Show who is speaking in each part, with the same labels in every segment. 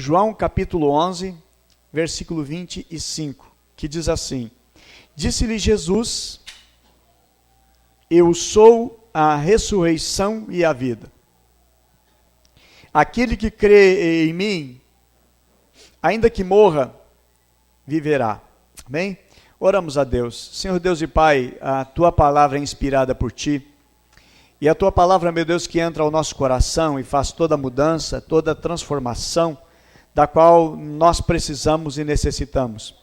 Speaker 1: João capítulo 11, versículo 25, que diz assim: Disse-lhe Jesus: Eu sou a ressurreição e a vida. Aquele que crê em mim, ainda que morra, viverá. Amém? Oramos a Deus. Senhor Deus e Pai, a Tua palavra é inspirada por Ti. E a Tua palavra, meu Deus, que entra ao nosso coração e faz toda a mudança, toda a transformação, da qual nós precisamos e necessitamos.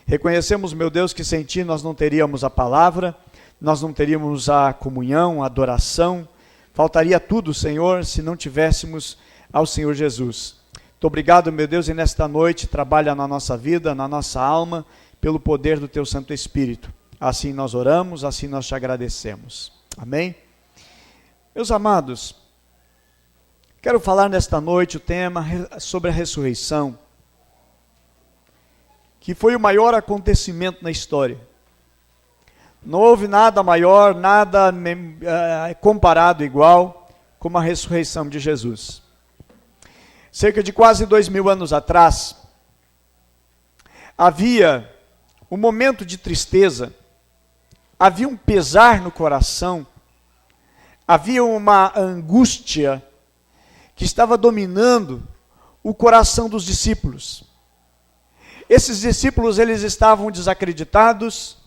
Speaker 1: Reconhecemos, meu Deus, que sem Ti nós não teríamos a palavra, nós não teríamos a comunhão, a adoração, faltaria tudo, Senhor, se não tivéssemos ao Senhor Jesus. Muito obrigado, meu Deus, e nesta noite trabalha na nossa vida, na nossa alma, pelo poder do Teu Santo Espírito. Assim nós oramos, assim nós Te agradecemos. Amém? Meus amados, quero falar nesta noite o tema sobre a ressurreição, que foi o maior acontecimento na história. Não houve nada maior, nada comparado igual como a ressurreição de Jesus. Cerca de quase 2000 anos atrás, havia um momento de tristeza, havia um pesar no coração, havia uma angústia que estava dominando o coração dos discípulos. Esses discípulos, eles estavam desacreditados,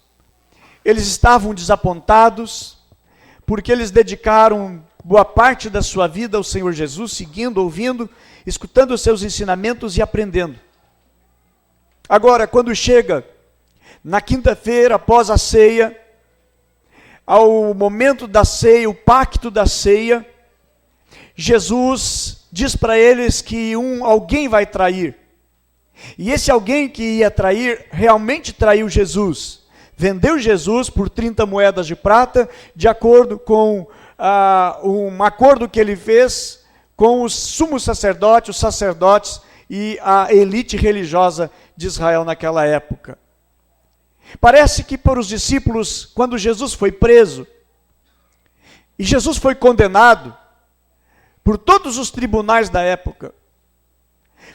Speaker 1: eles estavam desapontados, porque eles dedicaram boa parte da sua vida ao Senhor Jesus, seguindo, ouvindo, escutando os seus ensinamentos e aprendendo. Agora, quando chega na quinta-feira, após a ceia, ao momento da ceia, o pacto da ceia, Jesus diz para eles que alguém vai trair. E esse alguém que ia trair, realmente traiu Jesus. Vendeu Jesus por 30 moedas de prata, de acordo com um acordo que ele fez com os sumos sacerdotes, os sacerdotes e a elite religiosa de Israel naquela época. Parece que para os discípulos, quando Jesus foi preso, e Jesus foi condenado por todos os tribunais da época,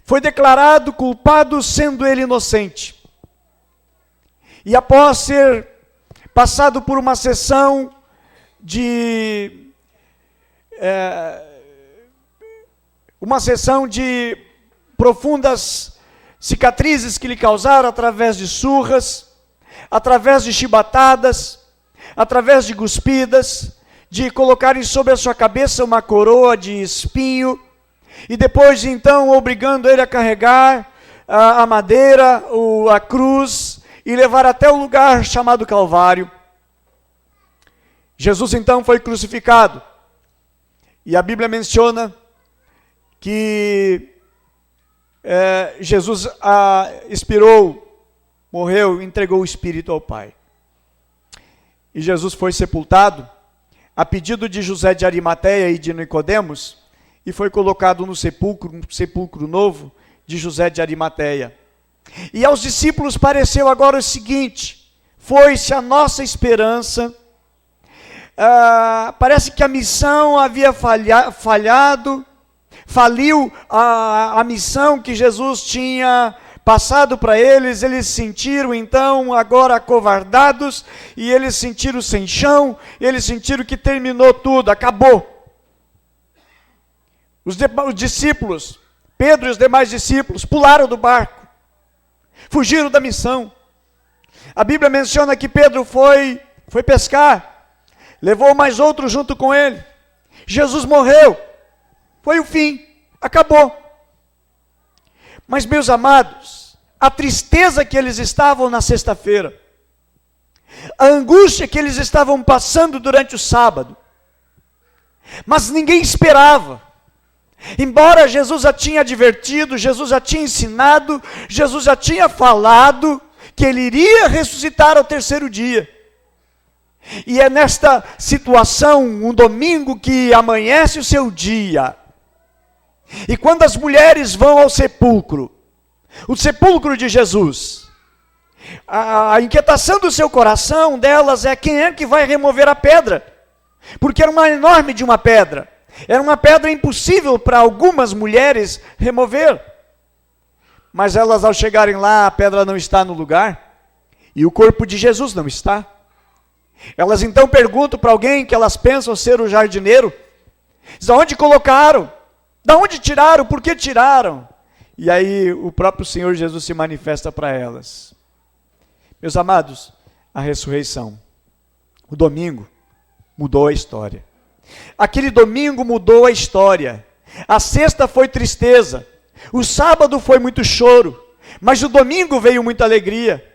Speaker 1: foi declarado culpado sendo ele inocente. E após ser passado por uma sessão de profundas cicatrizes que lhe causaram através de surras, através de chibatadas, através de cuspidas, de colocarem sobre a sua cabeça uma coroa de espinho, e depois então obrigando ele a carregar a madeira, a cruz, e levar até o lugar chamado Calvário. Jesus então foi crucificado, e a Bíblia menciona que Jesus expirou, morreu, entregou o Espírito ao Pai. E Jesus foi sepultado, a pedido de José de Arimateia e de Nicodemos, e foi colocado no sepulcro, um sepulcro novo de José de Arimateia. E aos discípulos pareceu agora o seguinte: foi-se a nossa esperança, parece que a missão havia falhado, faliu a missão que Jesus tinha passado para eles. Eles se sentiram então agora acovardados, e eles se sentiram sem chão, eles sentiram que terminou tudo, acabou. Os discípulos, Pedro e os demais discípulos, pularam do barco, fugiram da missão. A Bíblia menciona que Pedro foi pescar, levou mais outro junto com ele. Jesus morreu, foi o fim, acabou. Mas, meus amados, a tristeza que eles estavam na sexta-feira, a angústia que eles estavam passando durante o sábado, mas ninguém esperava. Embora Jesus já tinha advertido, Jesus já tinha ensinado, Jesus já tinha falado que ele iria ressuscitar ao terceiro dia. E é nesta situação, um domingo que amanhece o seu dia, e quando as mulheres vão ao sepulcro, o sepulcro de Jesus, a inquietação do seu coração delas é: quem é que vai remover a pedra? Porque era uma enorme de uma pedra. Era uma pedra impossível para algumas mulheres remover. Mas elas, ao chegarem lá, a pedra não está no lugar e o corpo de Jesus não está. Elas então perguntam para alguém que elas pensam ser o jardineiro: de onde colocaram? Da onde tiraram? Por que tiraram? E aí o próprio Senhor Jesus se manifesta para elas. Meus amados, a ressurreição, o domingo, mudou a história. Aquele domingo mudou a história. A sexta foi tristeza, o sábado foi muito choro, mas o domingo veio muita alegria.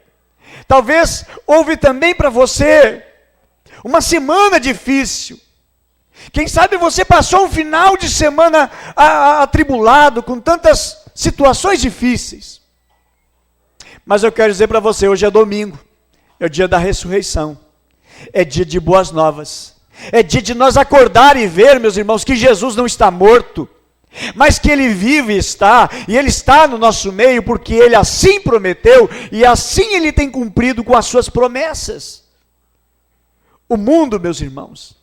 Speaker 1: Talvez houve também para você uma semana difícil. Quem sabe você passou um final de semana atribulado, com tantas situações difíceis. Mas eu quero dizer para você, hoje é domingo, é o dia da ressurreição, é dia de boas novas, é dia de nós acordar e ver, meus irmãos, que Jesus não está morto, mas que Ele vive e está, e Ele está no nosso meio, porque Ele assim prometeu, e assim Ele tem cumprido com as suas promessas. O mundo, meus irmãos,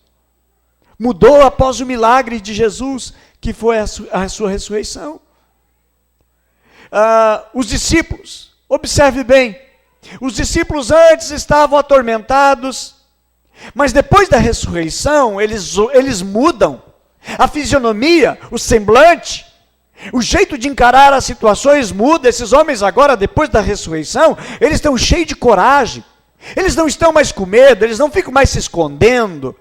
Speaker 1: mudou após o milagre de Jesus, que foi a sua ressurreição. Os discípulos, observe bem, os discípulos antes estavam atormentados, mas depois da ressurreição, eles mudam. A fisionomia, o semblante, o jeito de encarar as situações muda. Esses homens agora, depois da ressurreição, eles estão cheios de coragem. Eles não estão mais com medo, eles não ficam mais se escondendo.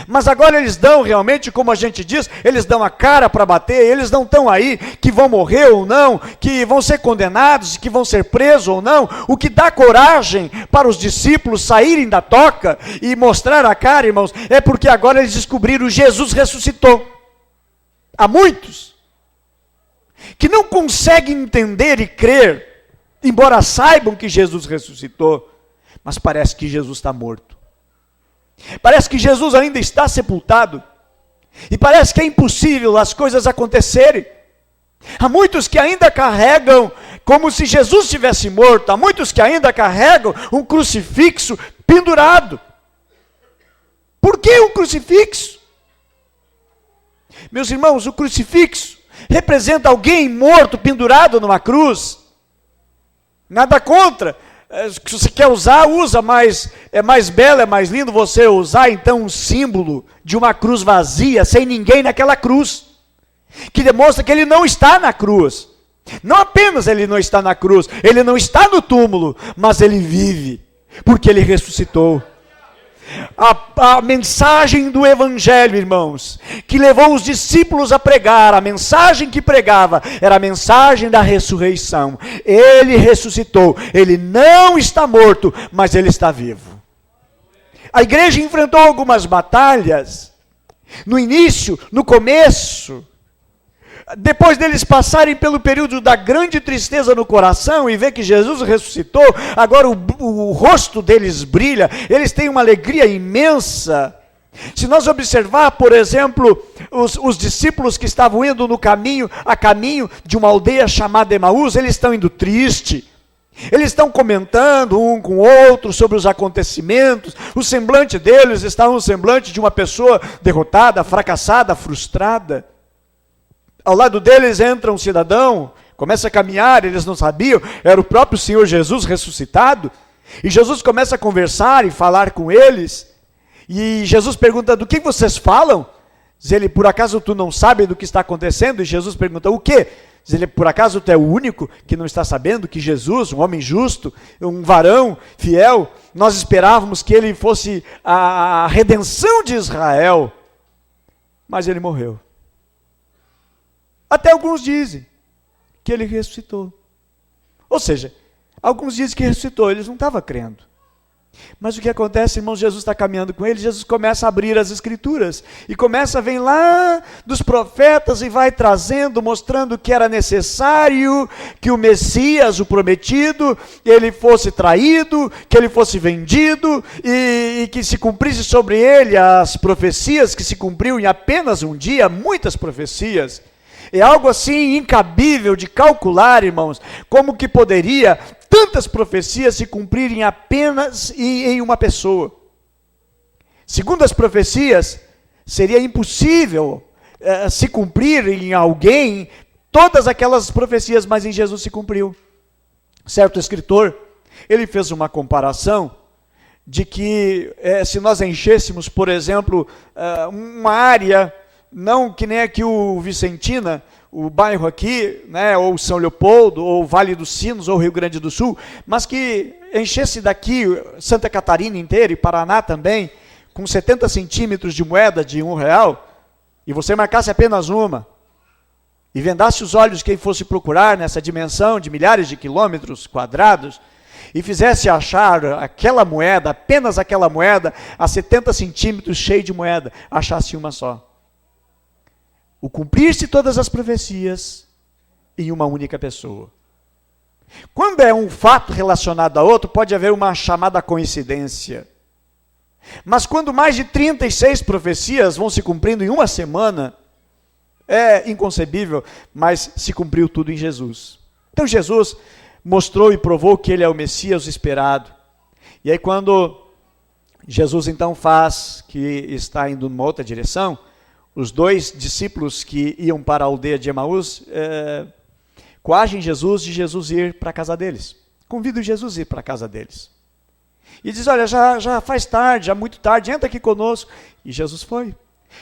Speaker 1: Mas agora eles dão realmente, como a gente diz, eles dão a cara para bater. Eles não estão aí que vão morrer ou não, que vão ser condenados, que vão ser presos ou não. O que dá coragem para os discípulos saírem da toca e mostrar a cara, irmãos, é porque agora eles descobriram: Jesus ressuscitou. Há muitos que não conseguem entender e crer, embora saibam que Jesus ressuscitou, mas parece que Jesus está morto. Parece que Jesus ainda está sepultado. E parece que é impossível as coisas acontecerem. Há muitos que ainda carregam como se Jesus estivesse morto. Há muitos que ainda carregam um crucifixo pendurado. Por que um crucifixo? Meus irmãos, o crucifixo representa alguém morto, pendurado numa cruz. Nada contra. Se você quer usar, usa, mas é mais belo, é mais lindo você usar então um símbolo de uma cruz vazia, sem ninguém naquela cruz, que demonstra que ele não está na cruz. Não apenas ele não está na cruz, ele não está no túmulo, mas ele vive, porque ele ressuscitou. A mensagem do Evangelho, irmãos, que levou os discípulos a pregar, a mensagem que pregava, era a mensagem da ressurreição. Ele ressuscitou, ele não está morto, mas ele está vivo. A igreja enfrentou algumas batalhas, no início, no começo, depois deles passarem pelo período da grande tristeza no coração e ver que Jesus ressuscitou, agora o rosto deles brilha, eles têm uma alegria imensa. Se nós observar, por exemplo, os discípulos que estavam indo a caminho de uma aldeia chamada Emaús, eles estão indo triste. Eles estão comentando um com o outro sobre os acontecimentos. O semblante deles está um semblante de uma pessoa derrotada, fracassada, frustrada. Ao lado deles entra um cidadão, começa a caminhar, eles não sabiam, era o próprio Senhor Jesus ressuscitado. E Jesus começa a conversar e falar com eles. E Jesus pergunta: do que vocês falam? Diz ele: por acaso tu não sabe do que está acontecendo? E Jesus pergunta: o quê? Diz ele: por acaso tu é o único que não está sabendo que Jesus, um homem justo, um varão fiel, nós esperávamos que ele fosse a redenção de Israel, mas ele morreu. Até alguns dizem que ele ressuscitou. Ou seja, alguns dizem que ressuscitou, eles não estavam crendo. Mas o que acontece, irmãos, Jesus está caminhando com eles, Jesus começa a abrir as escrituras, e vem lá dos profetas e vai trazendo, mostrando que era necessário que o Messias, o prometido, ele fosse traído, que ele fosse vendido, e que se cumprisse sobre ele as profecias que se cumpriam em apenas um dia, muitas profecias. É algo assim incabível de calcular, irmãos, como que poderia tantas profecias se cumprirem apenas em uma pessoa. Segundo as profecias, seria impossível se cumprir em alguém todas aquelas profecias, mas em Jesus se cumpriu. Certo escritor, ele fez uma comparação de que se nós enchêssemos, por exemplo, uma área, não que nem aqui o Vicentina, o bairro aqui, né, ou São Leopoldo, ou Vale dos Sinos, ou Rio Grande do Sul, mas que enchesse daqui Santa Catarina inteira e Paraná também, com 70 centímetros de moeda de R$1, e você marcasse apenas uma, e vendasse os olhos quem fosse procurar nessa dimensão de milhares de quilômetros quadrados, e fizesse achar aquela moeda, apenas aquela moeda, a 70 centímetros cheia de moeda, achasse uma só. O cumprir-se todas as profecias em uma única pessoa. Quando é um fato relacionado a outro, pode haver uma chamada coincidência. Mas quando mais de 36 profecias vão se cumprindo em uma semana, é inconcebível, mas se cumpriu tudo em Jesus. Então Jesus mostrou e provou que ele é o Messias esperado. E aí quando Jesus então faz, que está indo numa outra direção, os 2 discípulos que iam para a aldeia de Emaús, coagem Jesus de Jesus ir para a casa deles. Convidam Jesus a ir para a casa deles. E diz, olha, já faz tarde, já muito tarde, entra aqui conosco. E Jesus foi.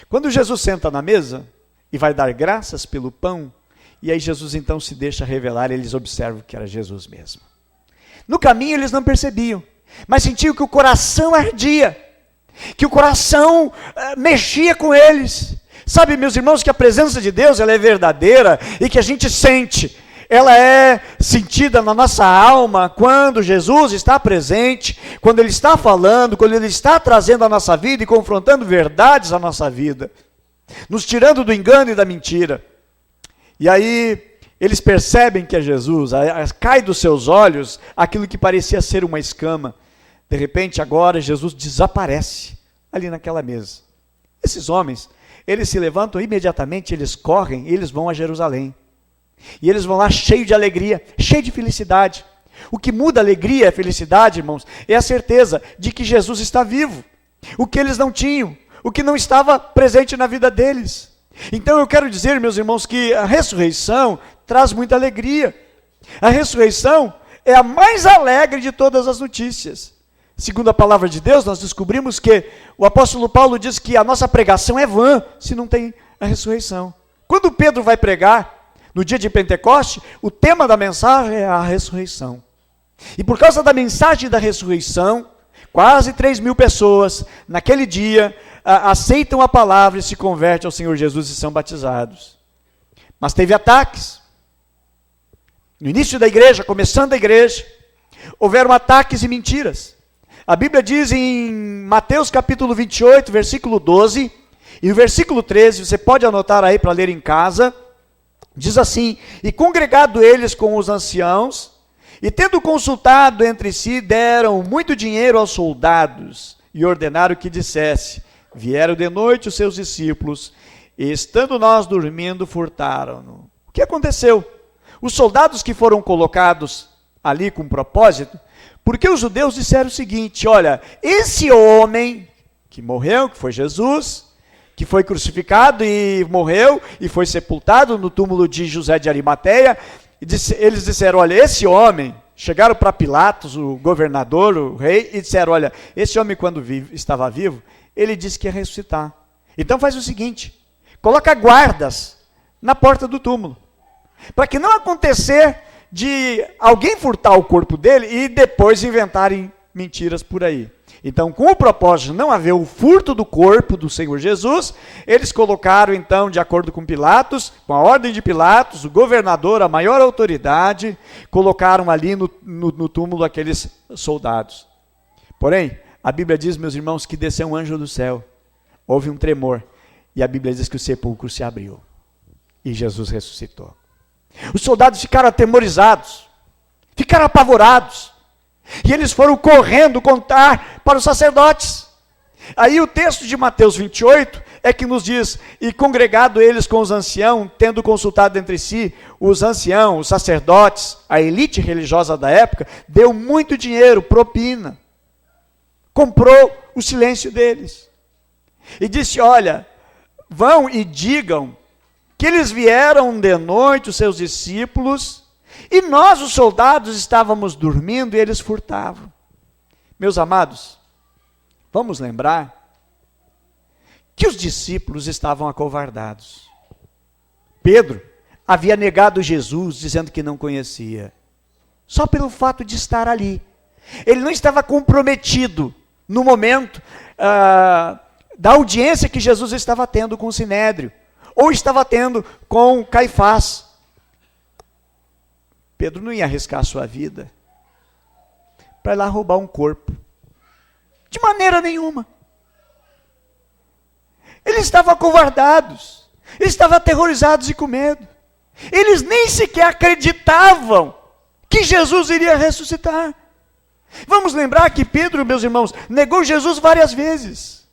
Speaker 1: Quando Jesus senta na mesa e vai dar graças pelo pão, e aí Jesus então se deixa revelar, e eles observam que era Jesus mesmo. No caminho eles não percebiam, mas sentiam que o coração ardia, que o coração mexia com eles. Sabe, meus irmãos, que a presença de Deus ela é verdadeira e que a gente sente. Ela é sentida na nossa alma quando Jesus está presente, quando Ele está falando, quando Ele está trazendo a nossa vida e confrontando verdades à nossa vida, nos tirando do engano e da mentira. E aí eles percebem que é Jesus, cai dos seus olhos aquilo que parecia ser uma escama. De repente agora Jesus desaparece ali naquela mesa. Esses homens, eles se levantam imediatamente, eles correm, eles vão a Jerusalém. E eles vão lá cheios de alegria, cheios de felicidade. O que muda a alegria e a felicidade, irmãos, é a certeza de que Jesus está vivo. O que eles não tinham, o que não estava presente na vida deles. Então eu quero dizer, meus irmãos, que a ressurreição traz muita alegria. A ressurreição é a mais alegre de todas as notícias. Segundo a palavra de Deus, nós descobrimos que o apóstolo Paulo diz que a nossa pregação é vã se não tem a ressurreição. Quando Pedro vai pregar, no dia de Pentecoste, o tema da mensagem é a ressurreição. E por causa da mensagem da ressurreição, quase 3.000 pessoas, naquele dia, aceitam a palavra e se convertem ao Senhor Jesus e são batizados. Mas teve ataques. No início da igreja, começando a igreja, houveram ataques e mentiras. A Bíblia diz em Mateus capítulo 28, versículo 12, e o versículo 13, você pode anotar aí para ler em casa, diz assim, e congregado eles com os anciãos, e tendo consultado entre si, deram muito dinheiro aos soldados, e ordenaram que dissesse, vieram de noite os seus discípulos, e estando nós dormindo, furtaram-no. O que aconteceu? Os soldados que foram colocados ali com propósito, porque os judeus disseram o seguinte, olha, esse homem que morreu, que foi Jesus, que foi crucificado e morreu e foi sepultado no túmulo de José de Arimateia, eles disseram, olha, esse homem, chegaram para Pilatos, o governador, o rei, e disseram, olha, esse homem quando estava vivo, ele disse que ia ressuscitar. Então faz o seguinte, coloca guardas na porta do túmulo, para que não acontecer de alguém furtar o corpo dele e depois inventarem mentiras por aí. Então, com o propósito de não haver o furto do corpo do Senhor Jesus, eles colocaram então, de acordo com Pilatos, com a ordem de Pilatos, o governador, a maior autoridade, colocaram ali no túmulo aqueles soldados. Porém, a Bíblia diz, meus irmãos, que desceu um anjo do céu, houve um tremor, e a Bíblia diz que o sepulcro se abriu, e Jesus ressuscitou. Os soldados ficaram atemorizados, ficaram apavorados, e eles foram correndo contar para os sacerdotes. Aí o texto de Mateus 28 é que nos diz, e congregado eles com os anciãos, tendo consultado entre si, os anciãos, os sacerdotes, a elite religiosa da época, deu muito dinheiro, propina, comprou o silêncio deles. E disse, olha, vão e digam que eles vieram de noite, os seus discípulos, e nós, os soldados, estávamos dormindo e eles furtavam. Meus amados, vamos lembrar que os discípulos estavam acovardados. Pedro havia negado Jesus, dizendo que não conhecia, só pelo fato de estar ali. Ele não estava comprometido no momento da audiência que Jesus estava tendo com o Sinédrio, ou estava tendo com Caifás. Pedro não ia arriscar a sua vida para ir lá roubar um corpo. De maneira nenhuma. Eles estavam acovardados, eles estavam aterrorizados e com medo. Eles nem sequer acreditavam que Jesus iria ressuscitar. Vamos lembrar que Pedro, meus irmãos, negou Jesus várias vezes.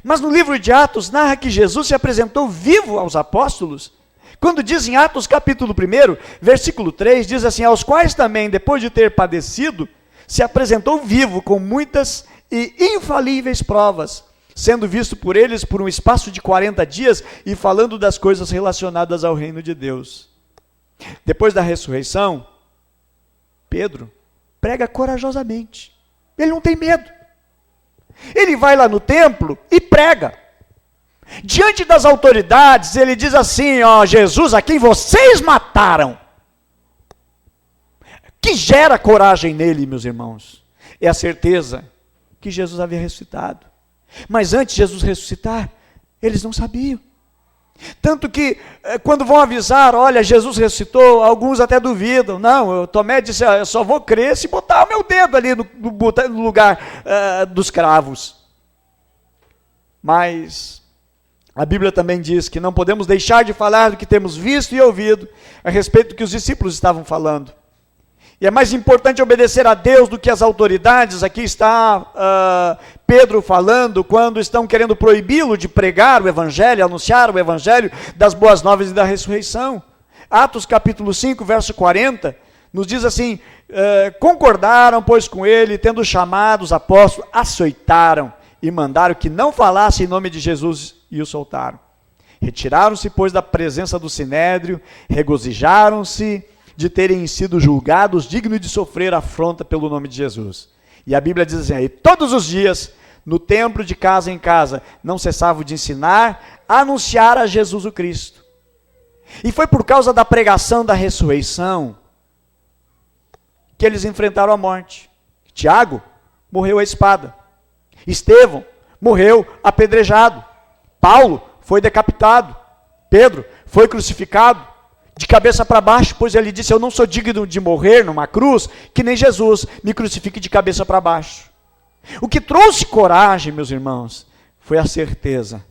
Speaker 1: Mas no livro de Atos narra que Jesus se apresentou vivo aos apóstolos. Quando diz em Atos capítulo 1, versículo 3, diz assim: aos quais também, depois de ter padecido, se apresentou vivo com muitas e infalíveis provas, sendo visto por eles por um espaço de 40 dias e falando das coisas relacionadas ao reino de Deus. Depois da ressurreição, Pedro prega corajosamente. Ele não tem medo. Ele vai lá no templo e prega. Diante das autoridades, ele diz assim: ó, Jesus, a quem vocês mataram. Que gera coragem nele, meus irmãos, é a certeza que Jesus havia ressuscitado. Mas antes de Jesus ressuscitar, eles não sabiam. Tanto que, quando vão avisar, olha, Jesus ressuscitou, alguns até duvidam. Não, Tomé disse, eu só vou crer se botar o meu dedo ali no lugar dos cravos. Mas a Bíblia também diz que não podemos deixar de falar do que temos visto e ouvido a respeito do que os discípulos estavam falando. E é mais importante obedecer a Deus do que as autoridades. Aqui está Pedro falando quando estão querendo proibi-lo de pregar o Evangelho, anunciar o Evangelho das boas novas e da ressurreição. Atos capítulo 5, verso 40, nos diz assim: concordaram, pois, com ele, tendo chamado os apóstolos, açoitaram e mandaram que não falasse em nome de Jesus e o soltaram. Retiraram-se, pois, da presença do Sinédrio, regozijaram-se de terem sido julgados dignos de sofrer afronta pelo nome de Jesus. E a Bíblia diz assim: aí, todos os dias, no templo, de casa em casa, não cessavam de ensinar, a anunciar a Jesus o Cristo. E foi por causa da pregação da ressurreição que eles enfrentaram a morte. Tiago morreu à espada. Estevão morreu apedrejado. Paulo foi decapitado. Pedro foi crucificado de cabeça para baixo, pois ele disse: eu não sou digno de morrer numa cruz, que nem Jesus me crucifique de cabeça para baixo. O que trouxe coragem, meus irmãos, foi a certeza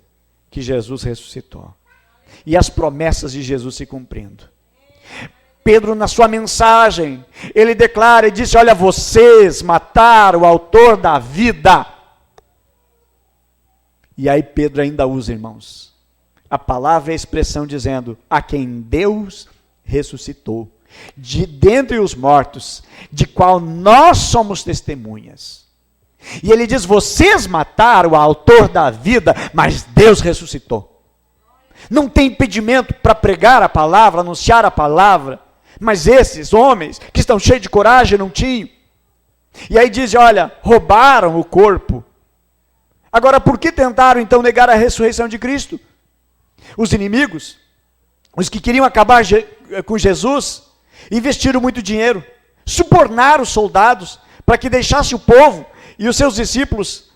Speaker 1: que Jesus ressuscitou. E as promessas de Jesus se cumprindo. Pedro, na sua mensagem, ele declara e disse: olha, vocês mataram o autor da vida. E aí Pedro ainda usa, irmãos, a palavra e a expressão dizendo: a quem Deus ressuscitou, de dentre os mortos, de qual nós somos testemunhas. E ele diz: vocês mataram o autor da vida, mas Deus ressuscitou. Não tem impedimento para pregar a palavra, anunciar a palavra, mas esses homens que estão cheios de coragem não tinham. E aí diz: olha, roubaram o corpo. Agora, por que tentaram então negar a ressurreição de Cristo? Os inimigos, os que queriam acabar com Jesus, investiram muito dinheiro, subornaram os soldados para que deixasse o povo e os seus discípulos,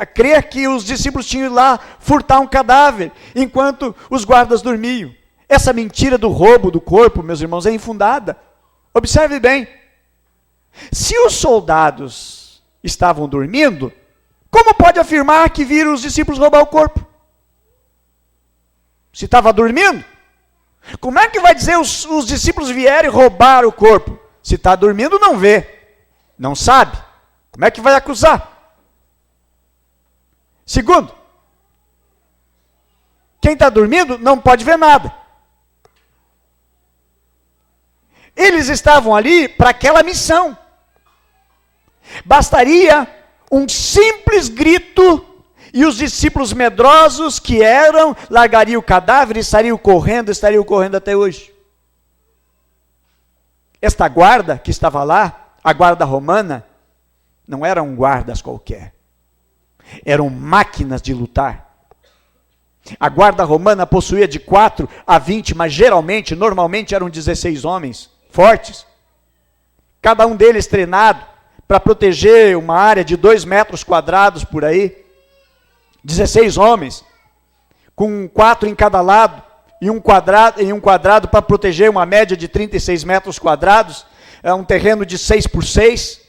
Speaker 1: a crer que os discípulos tinham ido lá furtar um cadáver, enquanto os guardas dormiam. Essa mentira do roubo do corpo, meus irmãos, é infundada. Observe bem, se os soldados estavam dormindo, como pode afirmar que viram os discípulos roubar o corpo? Se estava dormindo, como é que vai dizer os discípulos vieram e roubaram o corpo? Se está dormindo, não vê, não sabe. Como é que vai acusar? Segundo, quem está dormindo não pode ver nada. Eles estavam ali para aquela missão. Bastaria um simples grito E os discípulos medrosos que eram, largariam o cadáver e estariam correndo até hoje. Esta guarda que estava lá, a guarda romana, não eram guardas qualquer. Eram máquinas de lutar. A guarda romana possuía de 4 a 20, mas normalmente eram 16 homens fortes. Cada um deles treinado para proteger uma área de 2 metros quadrados por aí. 16 homens, com 4 em cada lado, e um quadrado para proteger uma média de 36 metros quadrados, é um terreno de 6 por 6,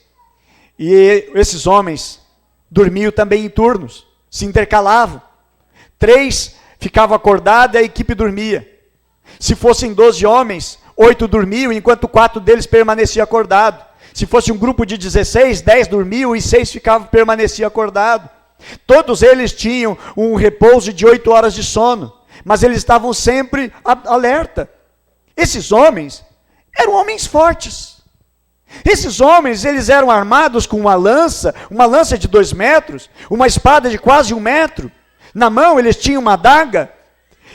Speaker 1: e esses homens dormiam também em turnos, se intercalavam. 3 ficavam acordados e a equipe dormia. Se fossem 12 homens, 8 dormiam, enquanto 4 deles permaneciam acordados. Se fosse um grupo de 16, 10 dormiam e 6 permaneciam acordados. Todos eles tinham um repouso de 8 horas de sono, mas eles estavam sempre alerta. Esses homens eram homens fortes. Esses homens, eles eram armados com uma lança de 2 metros, uma espada de quase 1 metro. Na mão eles tinham uma adaga,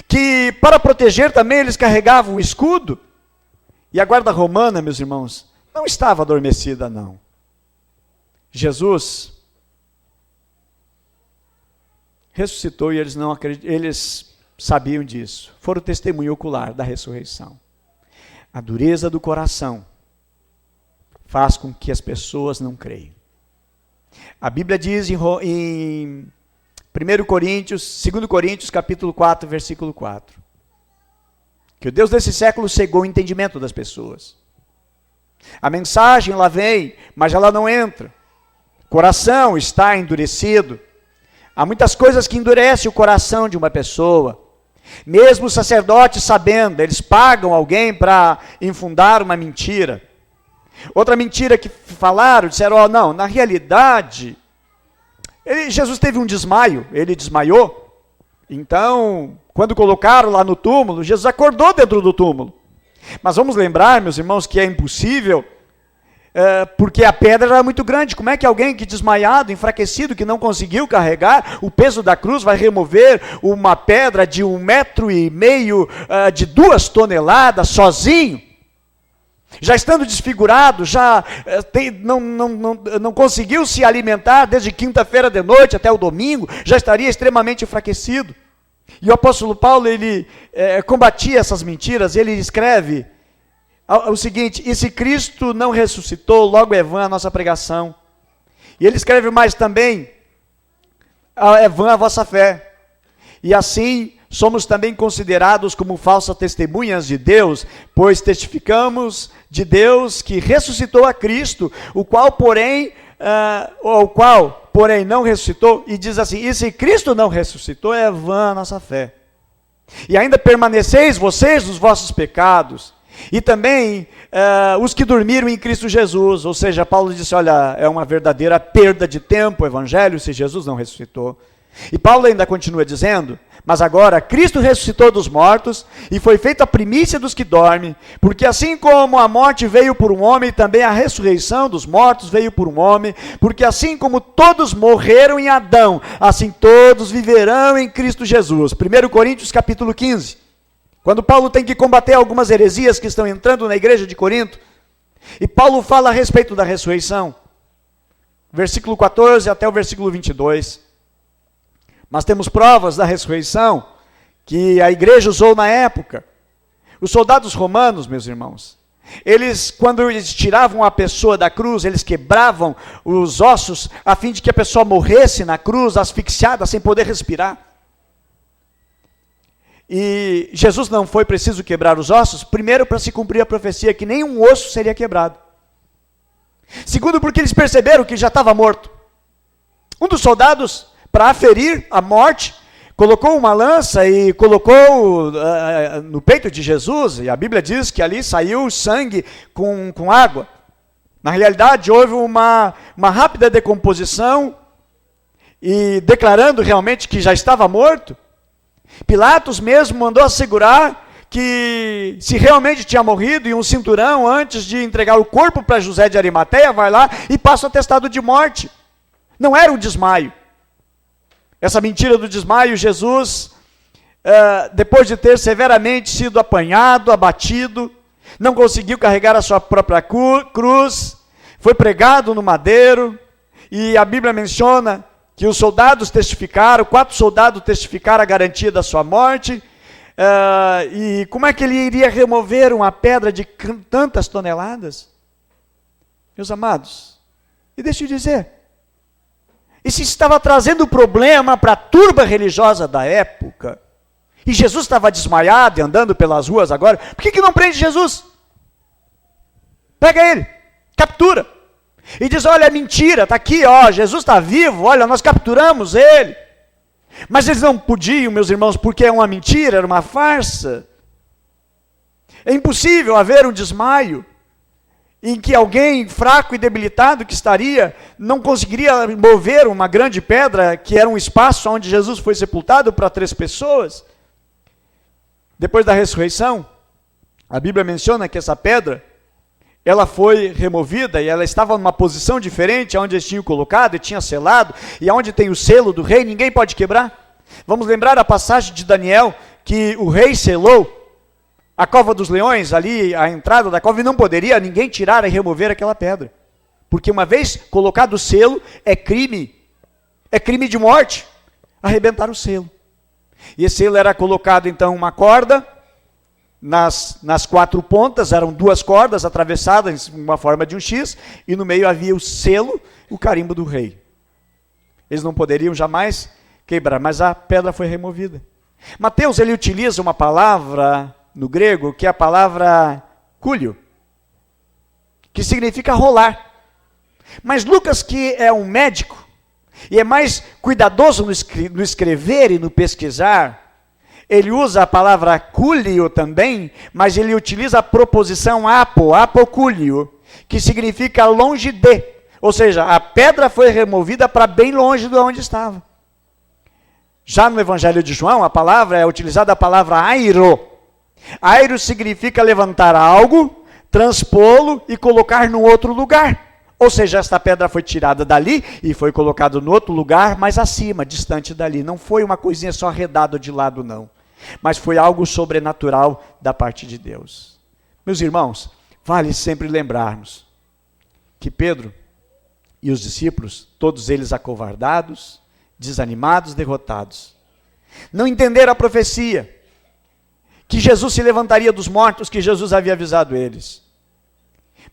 Speaker 1: que para proteger também eles carregavam um escudo. E a guarda romana, meus irmãos, não estava adormecida não. Jesus ressuscitou e eles não acreditam, eles sabiam disso. Foram testemunho ocular da ressurreição. A dureza do coração faz com que as pessoas não creiam. A Bíblia diz em 2 Coríntios, capítulo 4, versículo 4, que o Deus desse século cegou o entendimento das pessoas. A mensagem lá vem, mas ela não entra. O coração está endurecido. Há muitas coisas que endurecem o coração de uma pessoa. Mesmo os sacerdotes sabendo, eles pagam alguém para infundar uma mentira. Outra mentira que falaram, disseram, não, na realidade, Jesus teve um desmaio, ele desmaiou. Então, quando colocaram lá no túmulo, Jesus acordou dentro do túmulo. Mas vamos lembrar, meus irmãos, que é impossível, porque a pedra era muito grande. Como é que alguém que desmaiado, enfraquecido, que não conseguiu carregar o peso da cruz, vai remover uma pedra de 1,5 metros, de 2 toneladas, sozinho? Já estando desfigurado, não conseguiu se alimentar desde quinta-feira de noite até o domingo, já estaria extremamente enfraquecido. E o apóstolo Paulo, ele combatia essas mentiras, ele escreve o seguinte: e se Cristo não ressuscitou, logo é vã a nossa pregação. E ele escreve mais também: é vã a vossa fé. E assim somos também considerados como falsas testemunhas de Deus, pois testificamos de Deus que ressuscitou a Cristo, o qual, porém, não ressuscitou, e diz assim: e se Cristo não ressuscitou, é vã a nossa fé. E ainda permaneceis vocês nos vossos pecados, e também os que dormiram em Cristo Jesus. Ou seja, Paulo disse, olha, é uma verdadeira perda de tempo o evangelho se Jesus não ressuscitou. E Paulo ainda continua dizendo: mas agora Cristo ressuscitou dos mortos e foi feita a primícia dos que dormem, porque assim como a morte veio por um homem, também a ressurreição dos mortos veio por um homem, porque assim como todos morreram em Adão, assim todos viverão em Cristo Jesus. 1 Coríntios capítulo 15, quando Paulo tem que combater algumas heresias que estão entrando na igreja de Corinto, e Paulo fala a respeito da ressurreição, versículo 14 até o versículo 22, mas temos provas da ressurreição que a igreja usou na época. Os soldados romanos, meus irmãos, quando eles tiravam a pessoa da cruz, eles quebravam os ossos a fim de que a pessoa morresse na cruz, asfixiada, sem poder respirar. E Jesus não foi preciso quebrar os ossos, primeiro para se cumprir a profecia que nenhum osso seria quebrado. Segundo, porque eles perceberam que já estava morto. Um dos soldados, para aferir a morte, colocou uma lança e colocou no peito de Jesus, e a Bíblia diz que ali saiu sangue com água. Na realidade, houve uma rápida decomposição, e declarando realmente que já estava morto, Pilatos mesmo mandou assegurar que se realmente tinha morrido, e um cinturão, antes de entregar o corpo para José de Arimateia, vai lá e passa o atestado de morte. Não era um desmaio. essa mentira do desmaio, Jesus, depois de ter severamente sido apanhado, abatido, não conseguiu carregar a sua própria cruz, foi pregado no madeiro, e a Bíblia menciona que os soldados testificaram, 4 soldados testificaram a garantia da sua morte, e como é que ele iria remover uma pedra de tantas toneladas? Meus amados, e deixa eu dizer, isso estava trazendo problema para a turba religiosa da época, e Jesus estava desmaiado e andando pelas ruas agora, por que não prende Jesus? Pega ele, captura, e diz, olha, é mentira, está aqui, ó, Jesus está vivo, olha, nós capturamos ele. Mas eles não podiam, meus irmãos, porque é uma mentira, era uma farsa. É impossível haver um desmaio em que alguém fraco e debilitado que estaria, não conseguiria mover uma grande pedra, que era um espaço onde Jesus foi sepultado para 3 pessoas. Depois da ressurreição, a Bíblia menciona que essa pedra, ela foi removida e ela estava numa posição diferente, onde eles tinham colocado e tinha selado, e onde tem o selo do rei, ninguém pode quebrar. Vamos lembrar a passagem de Daniel, que o rei selou a cova dos leões, ali a entrada da cova, e não poderia ninguém tirar e remover aquela pedra. Porque uma vez colocado o selo, é crime de morte, arrebentar o selo. E esse selo era colocado então uma corda, nas 4 pontas, eram 2 cordas atravessadas em uma forma de um X, e no meio havia o selo, o carimbo do rei. Eles não poderiam jamais quebrar, mas a pedra foi removida. Mateus, ele utiliza uma palavra no grego, que é a palavra kúlio, que significa rolar. Mas Lucas, que é um médico, e é mais cuidadoso no escrever e no pesquisar, ele usa a palavra kúlio também, mas ele utiliza a proposição apokúlio, que significa longe de, ou seja, a pedra foi removida para bem longe de onde estava. Já no Evangelho de João, a palavra é utilizada a palavra airo. Airo significa levantar algo, transpô-lo e colocar num outro lugar. Ou seja, esta pedra foi tirada dali e foi colocada no outro lugar, mais acima, distante dali. Não foi uma coisinha só arredada de lado, não. Mas foi algo sobrenatural da parte de Deus. Meus irmãos, vale sempre lembrarmos que Pedro e os discípulos, todos eles acovardados, desanimados, derrotados, não entenderam a profecia, que Jesus se levantaria dos mortos, que Jesus havia avisado eles.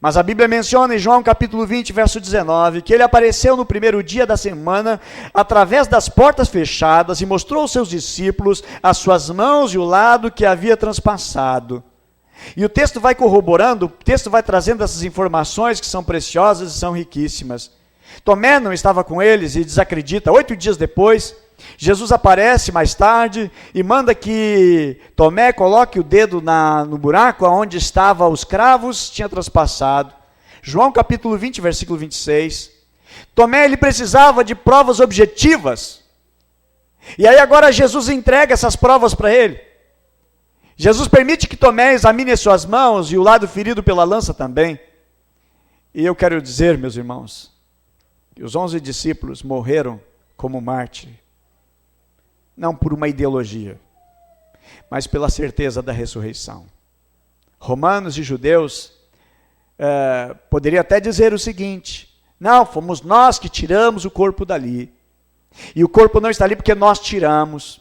Speaker 1: Mas a Bíblia menciona em João capítulo 20, verso 19, que ele apareceu no primeiro dia da semana, através das portas fechadas, e mostrou aos seus discípulos as suas mãos e o lado que havia transpassado. E o texto vai corroborando, o texto vai trazendo essas informações que são preciosas e são riquíssimas. Tomé não estava com eles e desacredita. 8 dias depois, Jesus aparece mais tarde e manda que Tomé coloque o dedo no buraco onde estavam os cravos, tinha transpassado. João capítulo 20, versículo 26. Tomé, ele precisava de provas objetivas. E aí agora Jesus entrega essas provas para ele. Jesus permite que Tomé examine as suas mãos e o lado ferido pela lança também. E eu quero dizer, meus irmãos, que os 11 discípulos morreram como mártires. Não por uma ideologia, mas pela certeza da ressurreição. Romanos e judeus poderiam até dizer o seguinte: não, fomos nós que tiramos o corpo dali. E o corpo não está ali porque nós tiramos.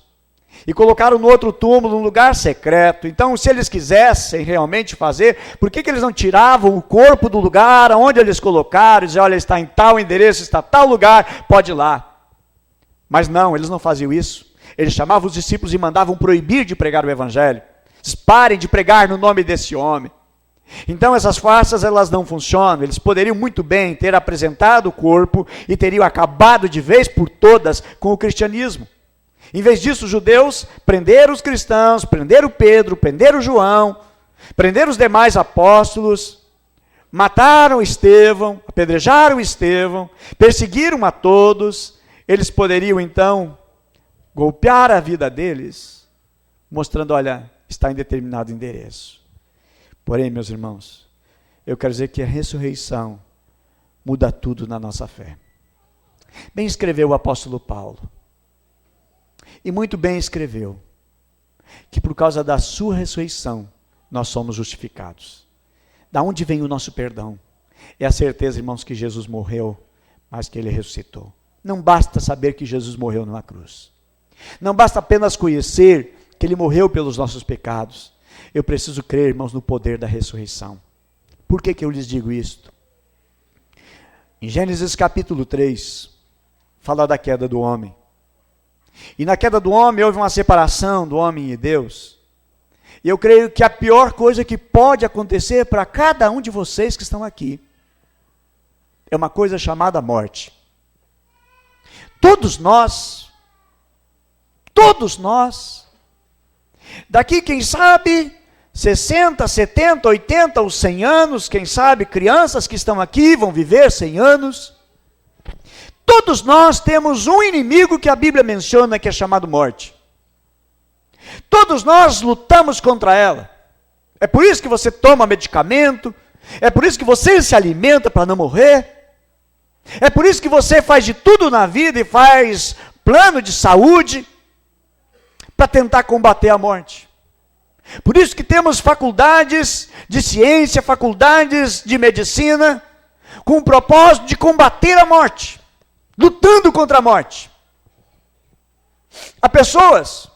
Speaker 1: E colocaram no outro túmulo, num lugar secreto. Então, se eles quisessem realmente fazer, por que eles não tiravam o corpo do lugar onde eles colocaram? E diziam, olha, está em tal endereço, está em tal lugar, pode ir lá. Mas não, eles não faziam isso. Eles chamavam os discípulos e mandavam proibir de pregar o evangelho. Parem de pregar no nome desse homem. Então essas farsas, elas não funcionam. Eles poderiam muito bem ter apresentado o corpo e teriam acabado de vez por todas com o cristianismo. Em vez disso, os judeus prenderam os cristãos, prenderam Pedro, prenderam João, prenderam os demais apóstolos, mataram Estevão, apedrejaram Estevão, perseguiram a todos. Eles poderiam então golpear a vida deles, mostrando, olha, está em determinado endereço. Porém, meus irmãos, eu quero dizer que a ressurreição muda tudo na nossa fé. Bem escreveu o apóstolo Paulo: E muito bem escreveu que por causa da sua ressurreição nós somos justificados. Da onde vem o nosso perdão? É a certeza, irmãos, que Jesus morreu, mas que ele ressuscitou. Não basta saber que Jesus morreu numa cruz. Não basta apenas conhecer que ele morreu pelos nossos pecados. Eu preciso crer, irmãos, no poder da ressurreição. Por que eu lhes digo isto? Em Gênesis capítulo 3, fala da queda do homem. E na queda do homem houve uma separação do homem e Deus. E eu creio que a pior coisa que pode acontecer para cada um de vocês que estão aqui é uma coisa chamada morte. Todos nós, daqui quem sabe 60, 70, 80 ou 100 anos, quem sabe crianças que estão aqui vão viver 100 anos. Todos nós temos um inimigo que a Bíblia menciona que é chamado morte. Todos nós lutamos contra ela. É por isso que você toma medicamento, é por isso que você se alimenta para não morrer. É por isso que você faz de tudo na vida e faz plano de saúde para tentar combater a morte. Por isso que temos faculdades de ciência, faculdades de medicina, com o propósito de combater a morte, lutando contra a morte. Há pessoas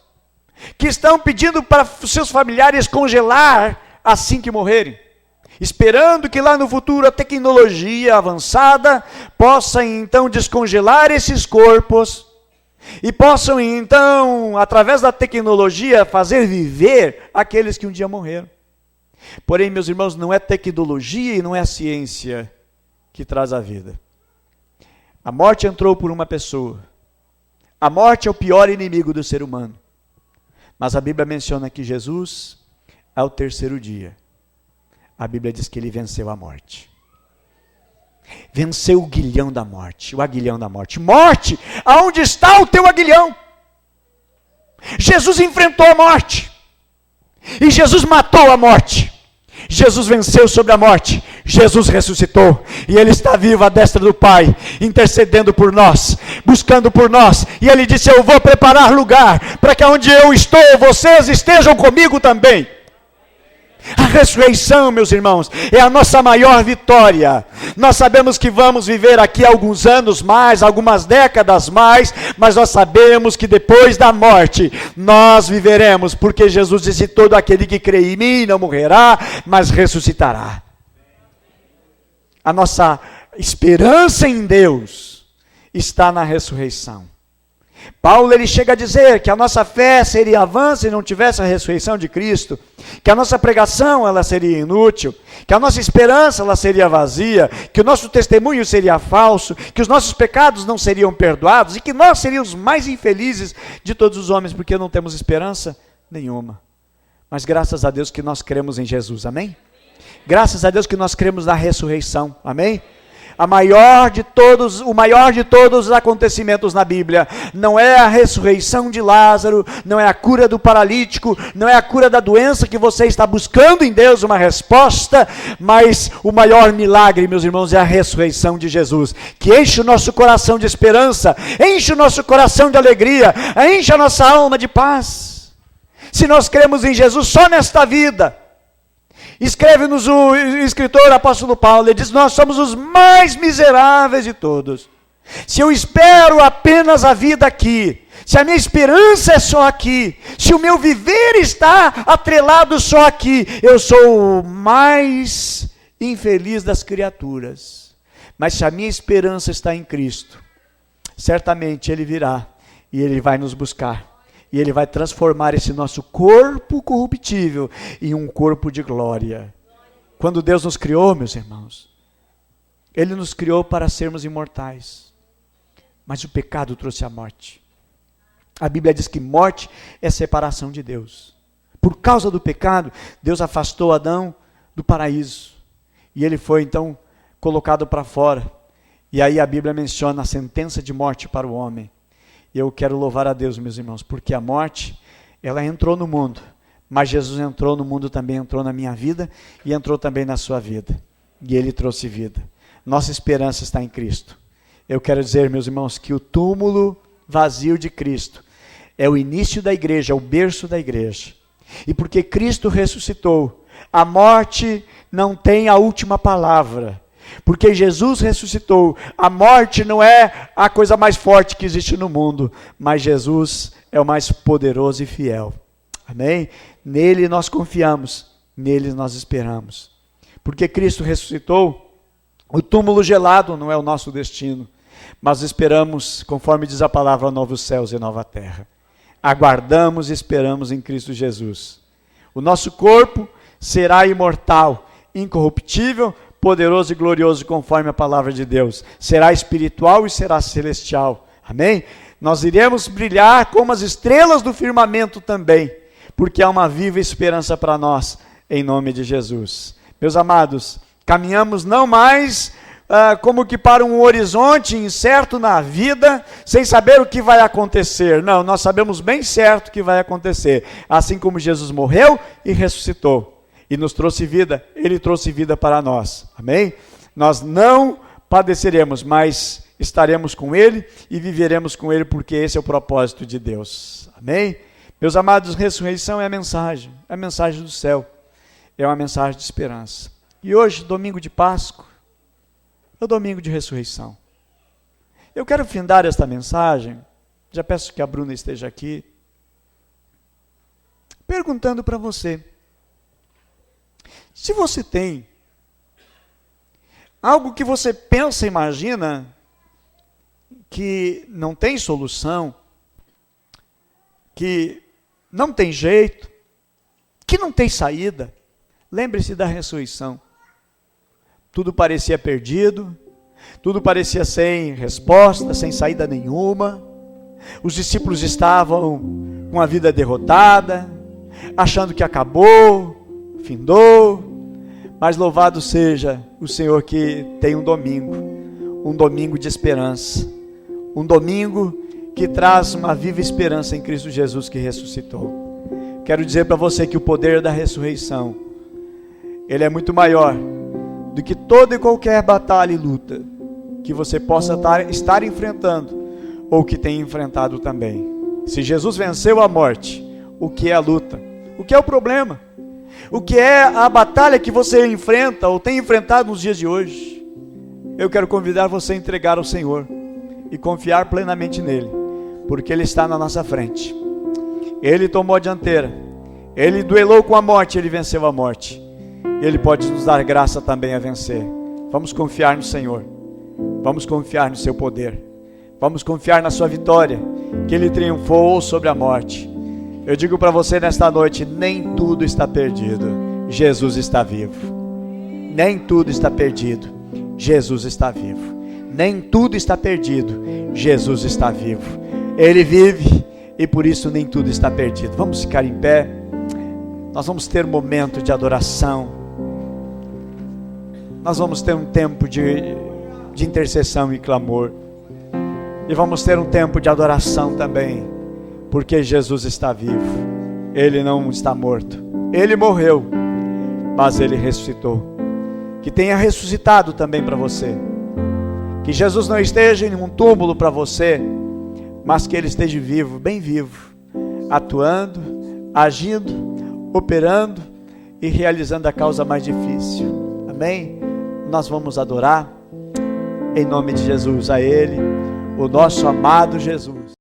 Speaker 1: que estão pedindo para seus familiares congelar assim que morrerem, esperando que lá no futuro a tecnologia avançada possa então descongelar esses corpos e possam então, através da tecnologia, fazer viver aqueles que um dia morreram. Porém, meus irmãos, não é tecnologia e não é a ciência que traz a vida. A morte entrou por uma pessoa. A morte é o pior inimigo do ser humano. Mas a Bíblia menciona que Jesus, ao terceiro dia, a Bíblia diz que ele venceu a morte. Venceu o aguilhão da morte, o aguilhão da morte. Morte, aonde está o teu aguilhão? Jesus enfrentou a morte. E Jesus matou a morte. Jesus venceu sobre a morte. Jesus ressuscitou. E Ele está vivo à destra do Pai, intercedendo por nós, buscando por nós. E Ele disse, eu vou preparar lugar, para que onde eu estou, vocês estejam comigo também. A ressurreição, meus irmãos, é a nossa maior vitória. Nós sabemos que vamos viver aqui alguns anos mais, algumas décadas mais, mas nós sabemos que depois da morte, nós viveremos, porque Jesus disse, todo aquele que crê em mim não morrerá, mas ressuscitará. A nossa esperança em Deus está na ressurreição. Paulo ele chega a dizer que a nossa fé seria vã se não tivesse a ressurreição de Cristo, que a nossa pregação ela seria inútil, que a nossa esperança ela seria vazia, que o nosso testemunho seria falso, que os nossos pecados não seriam perdoados e que nós seríamos mais infelizes de todos os homens porque não temos esperança nenhuma. Mas graças a Deus que nós cremos em Jesus, amém? Graças a Deus que nós cremos na ressurreição, amém? O maior de todos os acontecimentos na Bíblia não é a ressurreição de Lázaro, não é a cura do paralítico, não é a cura da doença que você está buscando em Deus uma resposta, mas o maior milagre, meus irmãos, é a ressurreição de Jesus, que enche o nosso coração de esperança, enche o nosso coração de alegria, enche a nossa alma de paz. Se nós cremos em Jesus só nesta vida, escreve-nos o escritor apóstolo Paulo, ele diz, nós somos os mais miseráveis de todos. Se eu espero apenas a vida aqui, se a minha esperança é só aqui, se o meu viver está atrelado só aqui, eu sou o mais infeliz das criaturas. Mas se a minha esperança está em Cristo, certamente Ele virá e Ele vai nos buscar. E Ele vai transformar esse nosso corpo corruptível em um corpo de glória. Quando Deus nos criou, meus irmãos, Ele nos criou para sermos imortais. Mas o pecado trouxe a morte. A Bíblia diz que morte é separação de Deus. Por causa do pecado, Deus afastou Adão do paraíso. E ele foi então colocado para fora. E aí a Bíblia menciona a sentença de morte para o homem. E eu quero louvar a Deus, meus irmãos, porque a morte, ela entrou no mundo, mas Jesus entrou no mundo também, entrou na minha vida e entrou também na sua vida. E Ele trouxe vida. Nossa esperança está em Cristo. Eu quero dizer, meus irmãos, que o túmulo vazio de Cristo É o início da igreja, é o berço da igreja. E porque Cristo ressuscitou, a morte não tem a última palavra. Porque Jesus ressuscitou, a morte não é a coisa mais forte que existe no mundo, mas Jesus é o mais poderoso e fiel. Amém? Nele nós confiamos, nele nós esperamos. Porque Cristo ressuscitou, o túmulo gelado não é o nosso destino, mas esperamos, conforme diz a palavra, novos céus e nova terra. Aguardamos e esperamos em Cristo Jesus. O nosso corpo será imortal, incorruptível, poderoso e glorioso conforme a palavra de Deus. Será espiritual e será celestial. Amém? Nós iremos brilhar como as estrelas do firmamento também, porque há uma viva esperança para nós, em nome de Jesus. Meus amados, caminhamos não mais como que para um horizonte incerto na vida, sem saber o que vai acontecer. Não, nós sabemos bem certo o que vai acontecer. Assim como Jesus morreu e ressuscitou, e nos trouxe vida, ele trouxe vida para nós. Amém? Nós não padeceremos, mas estaremos com ele e viveremos com ele, porque esse é o propósito de Deus. Amém? Meus amados, ressurreição é a mensagem do céu. É uma mensagem de esperança. E hoje, domingo de Páscoa, é o domingo de ressurreição. Eu quero findar esta mensagem, já peço que a Bruna esteja aqui, perguntando para você, se você tem algo que você pensa, imagina, que não tem solução, que não tem jeito, que não tem saída, lembre-se da ressurreição. Tudo parecia perdido, tudo parecia sem resposta, sem saída nenhuma. Os discípulos estavam com a vida derrotada, achando que acabou, findou. Mas louvado seja o Senhor que tem um domingo de esperança. Um domingo que traz uma viva esperança em Cristo Jesus que ressuscitou. Quero dizer para você que o poder da ressurreição, ele é muito maior do que toda e qualquer batalha e luta que você possa estar enfrentando ou que tenha enfrentado também. Se Jesus venceu a morte, o que é a luta? O que é o problema? O que é a batalha que você enfrenta ou tem enfrentado nos dias de hoje? Eu quero convidar você a entregar ao Senhor e confiar plenamente nele, porque ele está na nossa frente. Ele tomou a dianteira, ele duelou com a morte, ele venceu a morte. Ele pode nos dar graça também a vencer. Vamos confiar no Senhor. Vamos confiar no seu poder. Vamos confiar na sua vitória, que ele triunfou sobre a morte. Eu digo para você nesta noite, nem tudo está perdido. Jesus está vivo. Nem tudo está perdido. Jesus está vivo. Nem tudo está perdido. Jesus está vivo. Ele vive e por isso nem tudo está perdido. Vamos ficar em pé. Nós vamos ter um momento de adoração. Nós vamos ter um tempo de intercessão e clamor. E vamos ter um tempo de adoração também. Porque Jesus está vivo. Ele não está morto. Ele morreu, mas ele ressuscitou. Que tenha ressuscitado também para você. Que Jesus não esteja em um túmulo para você, mas que ele esteja vivo, bem vivo. Atuando, agindo, operando e realizando a causa mais difícil. Amém? Nós vamos adorar em nome de Jesus a ele, o nosso amado Jesus.